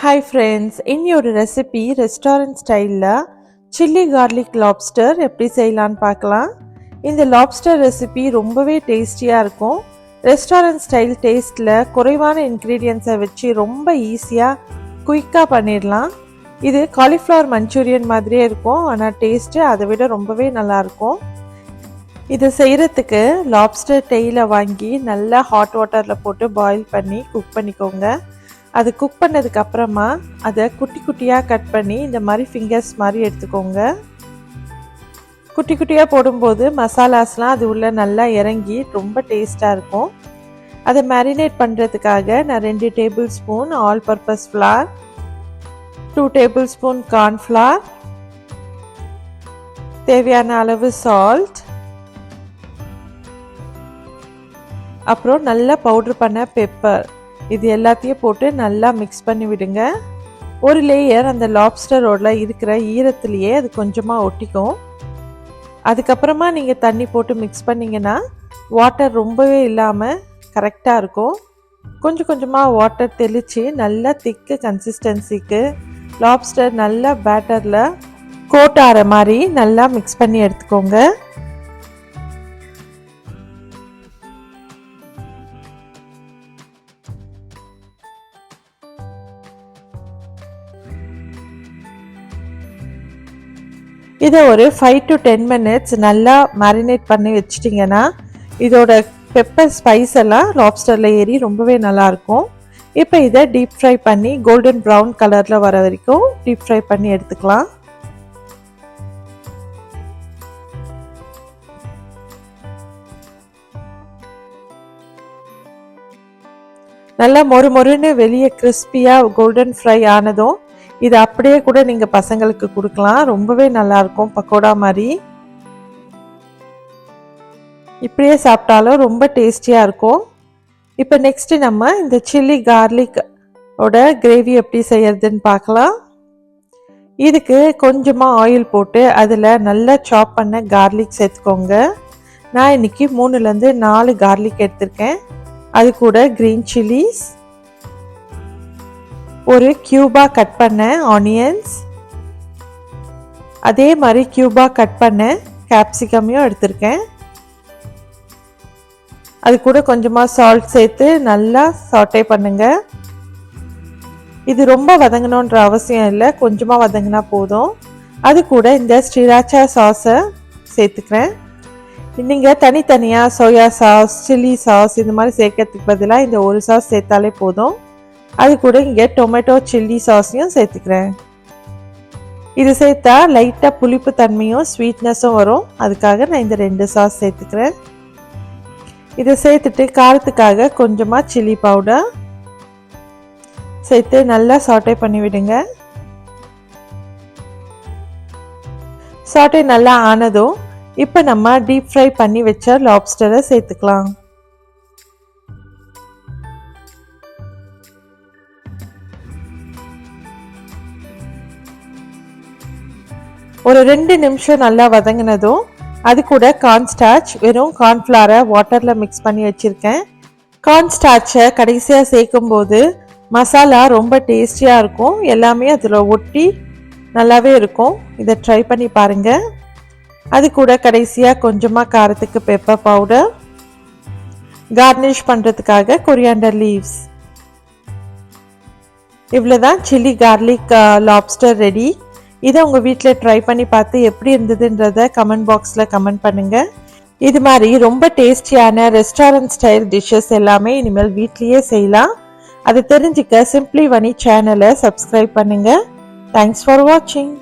Hi friends, இன்னொரு recipe restaurant ஸ்டைலில் chilli garlic lobster எப்படி செய்யலான்னு பார்க்கலாம். இந்த லாப்ஸ்டர் ரெசிபி ரொம்பவே டேஸ்டியாக இருக்கும். ரெஸ்டாரண்ட் ஸ்டைல் டேஸ்ட்டில் குறைவான இன்க்ரீடியன்ஸை வச்சு ரொம்ப ஈஸியாக குயிக்காக பண்ணிடலாம். இது காலிஃப்ளவர் மஞ்சூரியன் மாதிரியே இருக்கும், ஆனால் டேஸ்ட்டு அதை விட ரொம்பவே நல்லாயிருக்கும். இதை செய்கிறதுக்கு லாப்ஸ்டர் டெய்லை வாங்கி நல்லா ஹாட் வாட்டரில் போட்டு பாயில் பண்ணி குக் பண்ணிக்கோங்க. அது குக் பண்ணதுக்கு அப்புறமா அதை குட்டி குட்டியாக கட் பண்ணி இந்த மாதிரி ஃபிங்கர்ஸ் மாதிரி எடுத்துக்கோங்க. குட்டி குட்டியாக போடும்போது மசாலாஸ்லாம் அது உள்ள நல்லா இறங்கி ரொம்ப டேஸ்ட்டாக இருக்கும். அதை மேரினேட் பண்ணுறதுக்காக நான் 2 table spoon all purpose flower, 2 table spoon cornflour, தேவையான அளவு சால்ட், அப்புறம் நல்லா பவுடர் பண்ண பெப்பர், இது எல்லாத்தையும் போட்டு நல்லா மிக்ஸ் பண்ணி விடுங்க. ஒரு லேயர் அந்த லாப்ஸ்டரோட இருக்கிற ஈரத்துலேயே அது கொஞ்சமாக ஒட்டிக்கும். அதுக்கப்புறமா நீங்கள் தண்ணி போட்டு மிக்ஸ் பண்ணிங்கன்னா வாட்டர் ரொம்பவே இல்லாமல் கரெக்டாக இருக்கும். கொஞ்சம் கொஞ்சமாக வாட்டர் தெளித்து நல்லா திக்கு கன்சிஸ்டன்சிக்கு லாப்ஸ்டர் நல்லா பேட்டரில் கோட் ஆகிற மாதிரி நல்லா மிக்ஸ் பண்ணி எடுத்துக்கோங்க. இதை ஒரு 5 to 10 minutes நல்லா மேரினேட் பண்ணி வச்சிட்டிங்கன்னா இதோட பெப்பர் ஸ்பைஸ் எல்லாம் லாப்ஸ்டரில் ஏறி ரொம்பவே நல்லாயிருக்கும். இப்போ இதை டீப் ஃப்ரை பண்ணி கோல்டன் ப்ரௌன் கலரில் வர வரைக்கும் டீப் ஃப்ரை பண்ணி எடுத்துக்கலாம். நல்லா மொறு மொறுன்னு வெளியே கிறிஸ்பியாக கோல்டன் ஃப்ரை ஆனதும் இது அப்படியே கூட நீங்கள் பசங்களுக்கு கொடுக்கலாம். ரொம்பவே நல்லாயிருக்கும், பக்கோடா மாதிரி. இப்படியே சாப்பிட்டாலும் ரொம்ப டேஸ்டியாக இருக்கும். இப்போ நெக்ஸ்ட்டு நம்ம இந்த சில்லி கார்லிக் ஓட கிரேவி எப்படி செய்யறதுன்னு பார்க்கலாம். இதுக்கு கொஞ்சமாக ஆயில் போட்டு அதில் நல்லா சாப் பண்ண கார்லிக் சேர்த்துக்கோங்க. நான் இன்னைக்கு 3லேருந்து 4 கார்லிக் எடுத்திருக்கேன். அது கூட க்ரீன் சில்லிஸ், ஒரு கியூபா கட் பண்ண ஆனியன்ஸ், அதே மாதிரி கியூபா கட் பண்ண கேப்சிகமையும் எடுத்திருக்கேன். அது கூட கொஞ்சமாக சால்ட் சேர்த்து நல்லா சாட்டே பண்ணுங்க. இது ரொம்ப வதங்கணுன்ற அவசியம் இல்லை, கொஞ்சமாக வதங்கினா போதும். அது கூட இந்த ஸ்ரீராச்சா சாஸை சேர்த்துக்கிறேன். நீங்கள் தனித்தனியாக சோயா சாஸ், சில்லி சாஸ் இந்த மாதிரி சேர்க்கறதுக்கு பதிலாக இந்த ஒரு சாஸ் சேர்த்தாலே போதும். அது கூட இங்கே டொமேட்டோ சில்லி சாஸையும் சேர்த்துக்கிறேன். இது சேர்த்தா லைட்டாக புளிப்பு தன்மையும் ஸ்வீட்னஸும் வரும், அதுக்காக நான் இந்த 2 சாஸ் சேர்த்துக்கிறேன். இதை சேர்த்துட்டு காரத்துக்காக கொஞ்சமாக சில்லி பவுடர் சேர்த்து நல்லா சாட்டே பண்ணி விடுங்க. சாட்டே நல்லா ஆனதும் இப்போ நம்ம டீப் ஃப்ரை பண்ணி வச்ச லாப்ஸ்டரை சேர்த்துக்கலாம். ஒரு 2 நிமிஷம் நல்லா வதங்கினதும் அது கூட கார்ன்ஸ்டார்ச், வெறும் கார்ன்ஃப்ளாரை வாட்டரில் மிக்ஸ் பண்ணி வச்சுருக்கேன். கார்ன்ஸ்டார்ச்சை கடைசியாக சேர்க்கும் போது மசாலா ரொம்ப டேஸ்டியாக இருக்கும், எல்லாமே அதில் ஒட்டி நல்லாவே இருக்கும். இதை ட்ரை பண்ணி பாருங்கள். அது கூட கடைசியாக கொஞ்சமாக காரத்துக்கு பெப்பர் பவுடர், கார்னிஷ் பண்ணுறதுக்காக கொரியாண்டர் லீவ்ஸ். இவ்வளோதான் சில்லி கார்லிக் லாப்ஸ்டர் ரெடி. இதை உங்கள் வீட்டில் ட்ரை பண்ணி பார்த்து எப்படி இருந்ததுன்றதை கமெண்ட் பாக்ஸில் கமெண்ட் பண்ணுங்கள். இது மாதிரி ரொம்ப டேஸ்டியான ரெஸ்டாரண்ட் ஸ்டைல் டிஷ்ஷஸ் எல்லாமே இனிமேல் வீட்லேயே செய்யலாம். அதை தெரிஞ்சுக்க சிம்ப்ளி வனி சேனலை சப்ஸ்கிரைப் பண்ணுங்கள். தேங்க்ஸ் ஃபார் வாட்சிங்.